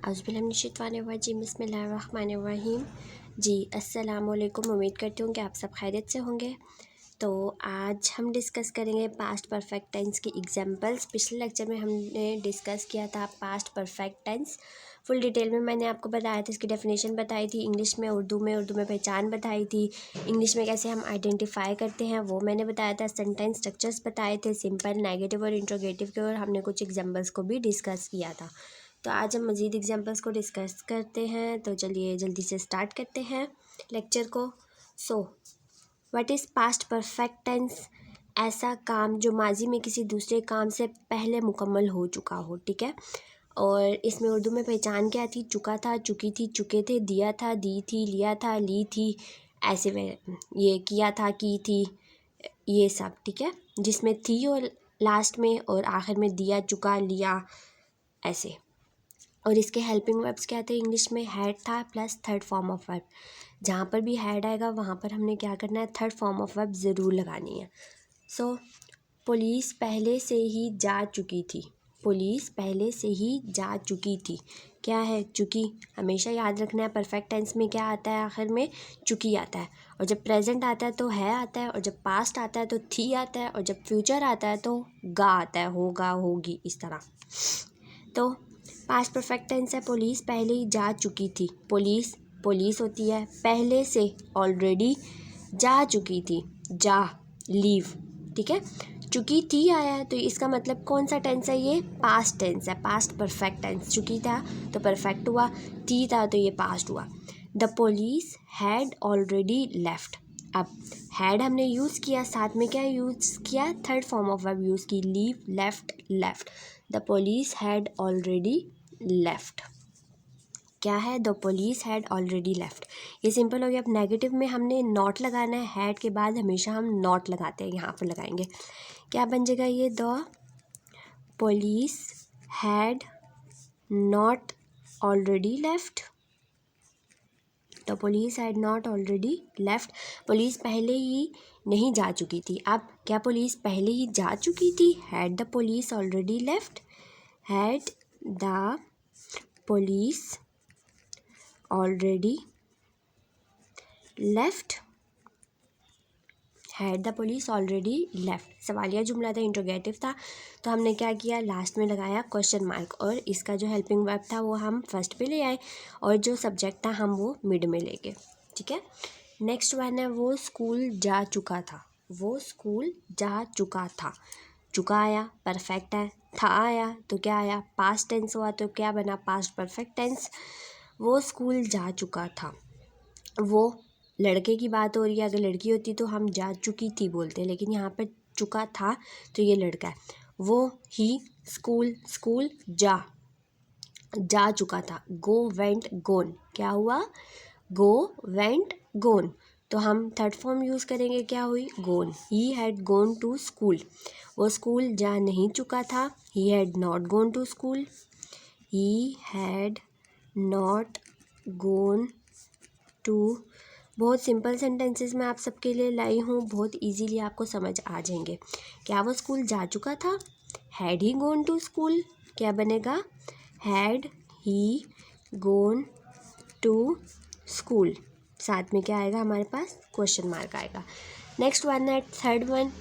औज़ुबिल्लाहिमिनश्शैतानिर्रजीम बिस्मिल्लाहिर्रहमानिर्रहीम। जी अस्सलाम वालेकुम। उम्मीद करती हूँ कि आप सब खैरियत से होंगे। तो आज हम डिस्कस करेंगे पास्ट परफेक्ट टेंस की एग्जांपल्स। पिछले लेक्चर में हमने डिस्कस किया था past perfect tense. Full detail में मैंने आपको बताया था, इसकी डेफिनेशन बताई थी इंग्लिश में, उर्दू में पहचान बताई थी, इंग्लिश में कैसे हम आइडेंटिफाई करते हैं वो मैंने बताया था, सेंटेंस स्ट्रक्चर्स बताए थे, सिंपल, नेगेटिव और इंट्रोगेटिव के, और हमने कुछ एग्जाम्पल्स को भी डिस्कस किया था। तो आज हम मज़ीद एग्जाम्पल्स को डिस्कस करते हैं। तो चलिए जल्दी से स्टार्ट करते हैं लेक्चर को। So what is past perfect tense? ऐसा काम जो माजी में किसी दूसरे काम से पहले मुकम्मल हो चुका हो, ठीक है। और इसमें उर्दू में पहचान क्या थी? चुका था, चुकी थी, चुके थे, दिया था, दी थी, लिया था, ली थी, ऐसे में ये किया था, की थी, ये सब, ठीक है। जिसमें थी और लास्ट में और आखिर में दिया, चुका, लिया, ऐसे। और इसके हेल्पिंग वर्ब्स क्या थे? इंग्लिश में हैड था plus third form of verb. जहाँ पर भी हैड आएगा वहाँ पर हमने क्या करना है? थर्ड फॉर्म ऑफ वर्ब ज़रूर लगानी है। सो पुलिस पहले से ही जा चुकी थी। पुलिस पहले से ही जा चुकी थी। क्या है? चुकी। हमेशा याद रखना है परफेक्ट टेंस में क्या आता है? आखिर में चुकी आता है। और जब प्रेजेंट आता है तो है आता है, और जब पास्ट आता है तो थी आता है, और जब फ्यूचर आता है तो गा आता है, होगा, होगी, इस तरह। तो पास्ट परफेक्ट टेंस है, पुलिस पहले ही जा चुकी थी। पुलिस पुलिस होती है, पहले से ऑलरेडी, जा चुकी थी, जा, लीव, ठीक है। चुकी थी आया है तो इसका मतलब कौन सा टेंस है? ये पास्ट टेंस है, पास्ट परफेक्ट टेंस। चुकी था तो परफेक्ट हुआ, थी था तो ये पास्ट हुआ। The police had already left. अब हैड हमने यूज़ किया, साथ में क्या यूज़ किया? Third form of verb use की, leave, left, left. The police had already left. क्या है? The police had already left. ये सिंपल हो गया। अब नेगेटिव में हमने नॉट लगाना है, हैड के बाद हमेशा हम नॉट लगाते हैं, यहाँ पर लगाएंगे। क्या बन जाएगा ये? The police had not already left. The police had not already left. Police पहले ही नहीं जा चुकी थी। अब क्या पुलिस पहले ही जा चुकी थी? Had the police already left. Had the police already left. Had the police already left. सवालिया जुमला था, इंट्रोगेटिव था, तो हमने क्या किया? लास्ट में लगाया क्वेश्चन मार्क, और इसका जो हेल्पिंग वर्ब था वो हम फर्स्ट पे ले आए, और जो सब्जेक्ट था हम वो मिड में ले गए, ठीक है। नेक्स्ट वन है, वो स्कूल जा चुका था। वो स्कूल जा चुका था। चुका आया, परफेक्ट है, था आया तो क्या आया? पास्ट टेंस हुआ तो क्या बना? Past perfect tense. वो स्कूल जा चुका था। वो लड़के की बात हो रही है, अगर लड़की होती तो हम जा चुकी थी बोलते, लेकिन यहाँ पर चुका था तो ये लड़का है। वो ही स्कूल, स्कूल जा चुका था। Go, went, gone. क्या हुआ? Go, went, gone. तो हम थर्ड फॉर्म यूज़ करेंगे, क्या हुई? Gone. He had gone to school. वो स्कूल जा नहीं चुका था। He had not gone to school. He had not gone to. बहुत सिंपल सेंटेंसेस मैं आप सबके लिए लाई हूँ, बहुत इजीली आपको समझ आ जाएंगे। क्या वो स्कूल जा चुका था? Had he gone to school. क्या बनेगा? Had he gone to school. साथ में क्या आएगा हमारे पास? क्वेश्चन मार्क आएगा। नेक्स्ट वन है, थर्ड वन,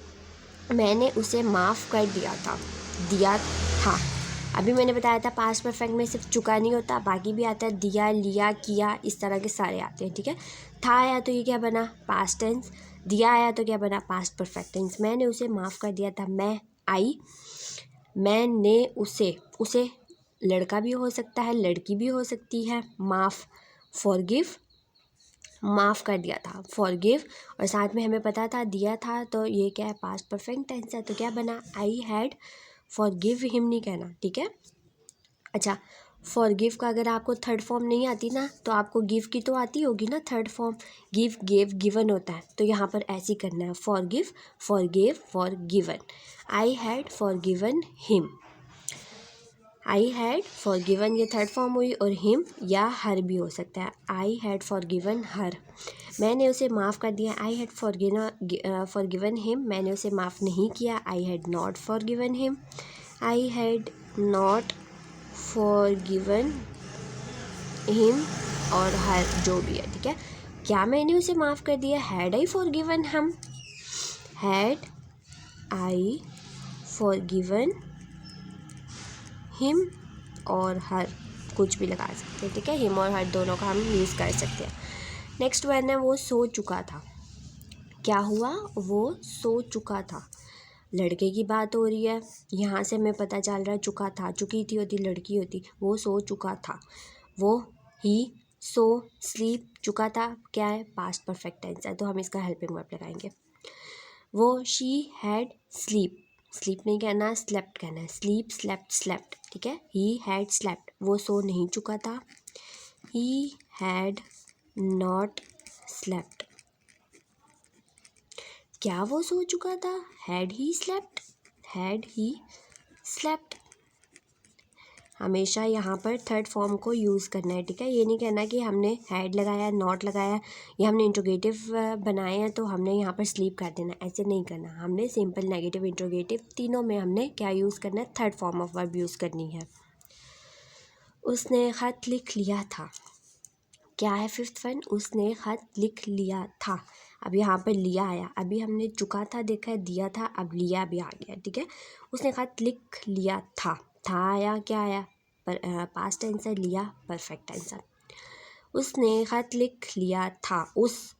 मैंने उसे माफ़ कर दिया था। दिया था, अभी मैंने बताया था पास्ट परफेक्ट में सिर्फ चुका नहीं होता, बाकी भी आता है, दिया, लिया, किया, इस तरह के सारे आते हैं, ठीक है। था आया तो ये क्या बना? Past tense. दिया आया तो क्या बना? Past perfect tense. मैंने उसे माफ़ कर दिया था। मैं आई, मैंने उसे लड़का भी हो सकता है, लड़की भी हो सकती है। माफ़, फॉरगिव, माफ़ कर दिया था, फॉरगिव। और साथ में हमें पता था दिया था तो ये क्या है? पास्ट परफेक्ट टेंस है, तो क्या बना? आई हैड फॉरगिव हिम नहीं कहना, ठीक है। अच्छा, फॉरगिव का अगर आपको थर्ड फॉर्म नहीं आती ना, तो आपको गिव की तो आती होगी ना third form. Give, gave, given होता है, तो यहाँ पर ऐसे ही करना है, forgive, forgave, forgiven. I had forgiven him. I had forgiven ये थर्ड फॉर्म हुई, और हिम या हर भी हो सकता है। आई हैड फॉरगिवन हर। मैंने उसे माफ़ कर दिया। I had forgiven him. मैंने उसे माफ़ नहीं किया। I had not forgiven him. I had not forgiven him और हर, जो भी है, ठीक है। क्या मैंने उसे माफ़ कर दिया? हैड आई फॉरगिवन हम, हैड आई फॉरगिवन हिम और हर, कुछ भी लगा सकते हैं, ठीक है। हिम और हर दोनों का हम यूज़ कर सकते हैं। नेक्स्ट वन है वो सो चुका था। क्या हुआ? वो सो चुका था। लड़के की बात हो रही है, यहाँ से हमें पता चल रहा है चुका था, चुकी थी होती लड़की होती, वो सो चुका था। वो ही सो स्लीप, चुका था क्या है? पास्ट परफेक्ट टेंस है, तो हम इसका हेल्पिंग वर्ब लगाएंगे। वो शी हैड स्लीप, स्लीप नहीं कहना, स्लेप्ट कहना है, स्लीप स्लेप्ट स्लेप्ट, ठीक है। ही हैड स्लेप्ट, वो सो नहीं चुका था। ही हैड नॉट स्लेप्ट, क्या वो सो चुका था? Had he slept, had he slept. हमेशा यहाँ पर थर्ड फॉर्म को यूज़ करना है, ठीक है। ये नहीं कहना कि हमने हैड लगाया, नॉट लगाया, या हमने इंट्रोगेटिव बनाए हैं तो हमने यहाँ पर स्लीप कर देना, ऐसे नहीं करना। हमने सिंपल, नेगेटिव, इंट्रोगेटिव तीनों में हमने क्या यूज़ करना है? Third form of verb use करनी है। उसने ख़त लिख लिया था। क्या है फिफ्थ वन? उसने ख़त लिख लिया था। अब यहाँ पर लिया आया, अभी हमने चुका था देखा है, दिया था, अब लिया भी आ गया, ठीक है। उसने ख़त लिख लिया था आया, क्या आया? पर पास्ट टेंस है, लिया परफेक्ट टेंस है। उसने ख़त लिख लिया था। उस,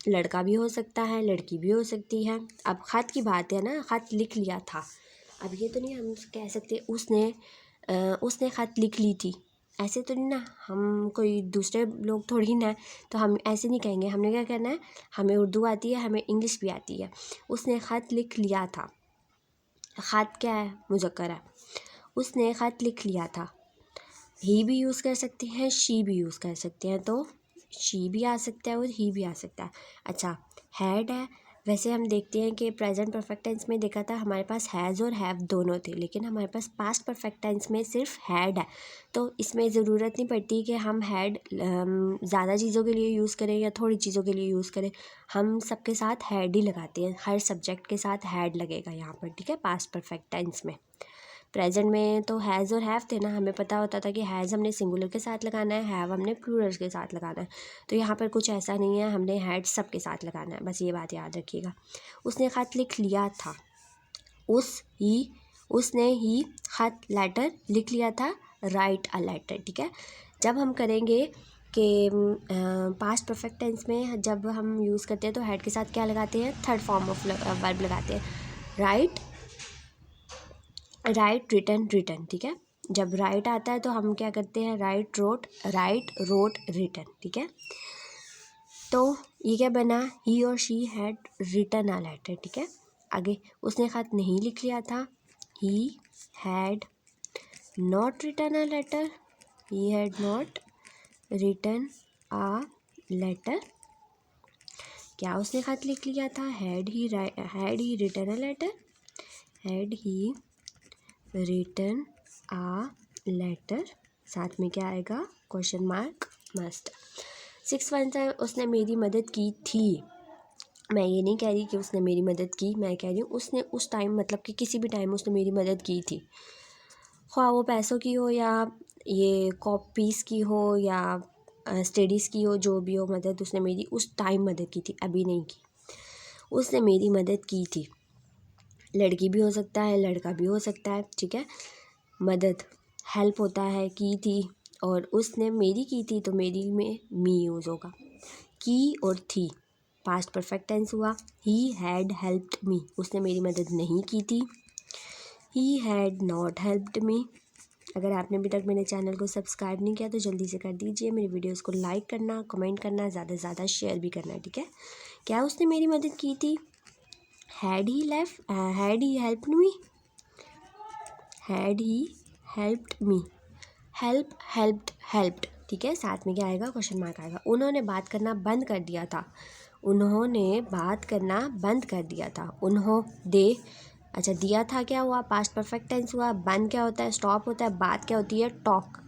लड़का भी हो सकता है, लड़की भी हो सकती है। अब ख़त की बात है ना, ख़त लिख लिया था। अब ये तो नहीं हम कह सकते उसने ख़त लिख ली थी, ऐसे तो नहीं ना, हम कोई दूसरे लोग थोड़ी ना है, तो हम ऐसे नहीं कहेंगे। हमने क्या करना है, हमें उर्दू आती है, हमें इंग्लिश भी आती है। उसने ख़त लिख लिया था, ख़त क्या है? मुज़क्कर है। उसने ख़त लिख लिया था। ही भी यूज़ कर सकते हैं, शी भी यूज़ कर सकते हैं, तो शी भी आ सकता है और ही भी आ सकता है। अच्छा, हैड है, वैसे हम देखते हैं कि प्रेजेंट परफेक्ट टेंस में देखा था हमारे पास हैज़ और हैव दोनों थे, लेकिन हमारे पास पास्ट परफेक्ट टेंस में सिर्फ हैड है, तो इसमें ज़रूरत नहीं पड़ती कि हम हैड ज़्यादा चीज़ों के लिए यूज़ करें या थोड़ी चीज़ों के लिए यूज़ करें। हम सबके साथ हैड ही लगाते हैं, हर सब्जेक्ट के साथ हैड लगेगा यहाँ पर, ठीक है, पास्ट परफेक्ट टेंस में। प्रेजेंट में तो हैज़ और हैव थे ना, हमें पता होता था कि हैज़ हमने सिंगुलर के साथ लगाना है, हैव हमने प्लूरल के साथ लगाना है। तो यहाँ पर कुछ ऐसा नहीं है, हमने हैड सब के साथ लगाना है, बस ये बात याद रखिएगा। उसने ख़त लिख लिया था। उसने ही ख़त, लेटर लिख लिया था, राइट अ लेटर, ठीक है। जब हम करेंगे कि पास्ट परफेक्ट टेंस में जब हम यूज़ करते हैं तो हेड के साथ क्या लगाते हैं? थर्ड फॉर्म ऑफ वर्ब लगाते हैं, राइट रिटन रिटन, ठीक है। जब राइट आता है तो हम क्या करते हैं? राइट रोट रिटन, ठीक है। तो ये क्या बना? ही और she had written a letter, ठीक है। आगे, उसने ख़त नहीं लिख लिया था। He had not written a letter, he had not written a letter. क्या उसने ख़त लिख लिया था? Had he written a letter, had he written a letter, साथ में क्या आएगा? Question mark must. 6 वन है, उसने मेरी मदद की थी। मैं ये नहीं कह रही कि उसने मेरी मदद की, मैं कह रही हूँ उसने उस टाइम, मतलब कि किसी भी टाइम उसने मेरी मदद की थी, ख्वाह वो पैसों की हो या ये कॉपीज़ की हो या स्टडीज़ की हो, जो भी हो, मदद उसने मेरी उस टाइम मदद की थी, अभी नहीं की। उसने मेरी मदद की थी, लड़की भी हो सकता है, लड़का भी हो सकता है, ठीक है। मदद हेल्प होता है, की थी, और उसने मेरी की थी तो मेरी में मी यूज़ होगा। की और थी पास्ट परफेक्ट टेंस हुआ। ही हैड हेल्प्ड मी, उसने मेरी मदद नहीं की थी। ही हैड नॉट हेल्प्ड मी। अगर आपने अभी तक मेरे चैनल को सब्सक्राइब नहीं किया तो जल्दी से कर दीजिए। मेरी वीडियोस को लाइक करना, कमेंट करना, ज़्यादा से ज़्यादा शेयर भी करना, ठीक है। क्या उसने मेरी मदद की थी? Had he helped me, had he helped me, helped, ठीक है। साथ में क्या आएगा? क्वेश्चन मार्क आएगा। उन्होंने बात करना बंद कर दिया था, उन्होंने बात करना बंद कर दिया था। दे, अच्छा, दिया था क्या हुआ? पास्ट परफेक्ट टेंस हुआ। बंद क्या होता है? स्टॉप होता है। बात क्या होती है? टॉक,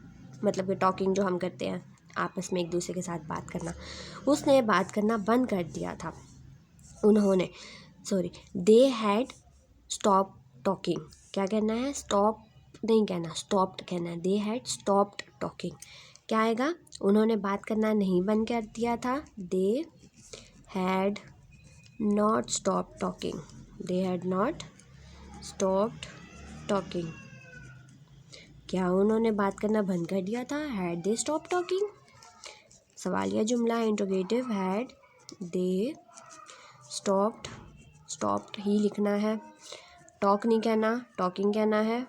मतलब कि टॉकिंग जो हम करते हैं आपस में एक दूसरे के साथ बात करना। उसने बात करना बंद कर दिया था, उन्होंने, sorry, they had stop talking. क्या कहना है? स्टॉप नहीं कहना, स्टॉप्ड कहना है। दे हैड स्टॉप्ड टॉकिंग, क्या आएगा, उन्होंने बात करना नहीं बंद कर दिया था, they had not stop talking, they had not stopped talking. क्या उन्होंने बात करना बंद कर दिया था, हैड दे स्टॉप टॉकिंग। सवालिया जुमला इंट्रोगेटिव, हैड दे स्टॉप्ड ही लिखना है, टॉक नहीं कहना, टॉकिंग कहना है,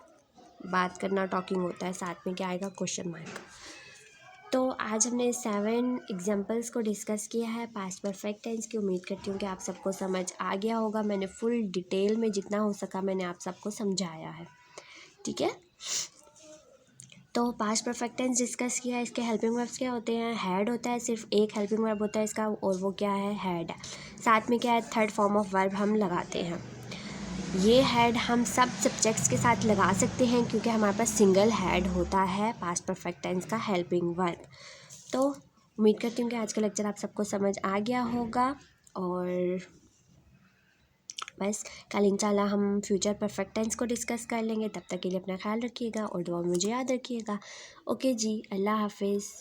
बात करना टॉकिंग होता है, साथ में क्या आएगा, क्वेश्चन मार्क। तो आज हमने 7 एग्जाम्पल्स को डिस्कस किया है पास्ट परफेक्ट टेंस की। उम्मीद करती हूँ कि आप सबको समझ आ गया होगा। मैंने फुल डिटेल में जितना हो सका मैंने आप सबको समझाया है, ठीक है। तो पास्ट परफेक्ट टेंस डिस्कस किया है। इसके हेल्पिंग वर्ब्स क्या होते हैं, हैड होता है, सिर्फ एक हेल्पिंग वर्ब होता है इसका, और वो क्या है, हैड। साथ में क्या है, थर्ड फॉर्म ऑफ वर्ब हम लगाते हैं। ये हैड हम सब सब्जेक्ट्स के साथ लगा सकते हैं क्योंकि हमारे पास सिंगल हैड होता है पास्ट परफेक्ट टेंस का हेल्पिंग वर्ब। तो उम्मीद करती हूँ कि आज का लेक्चर आप सबको समझ आ गया होगा, और बस कल इंशाल्लाह हम फ्यूचर परफेक्ट टेंस को डिस्कस कर लेंगे। तब तक के लिए अपना ख्याल रखिएगा और दुआ में मुझे याद रखिएगा। ओके जी, अल्लाह हाफिज़।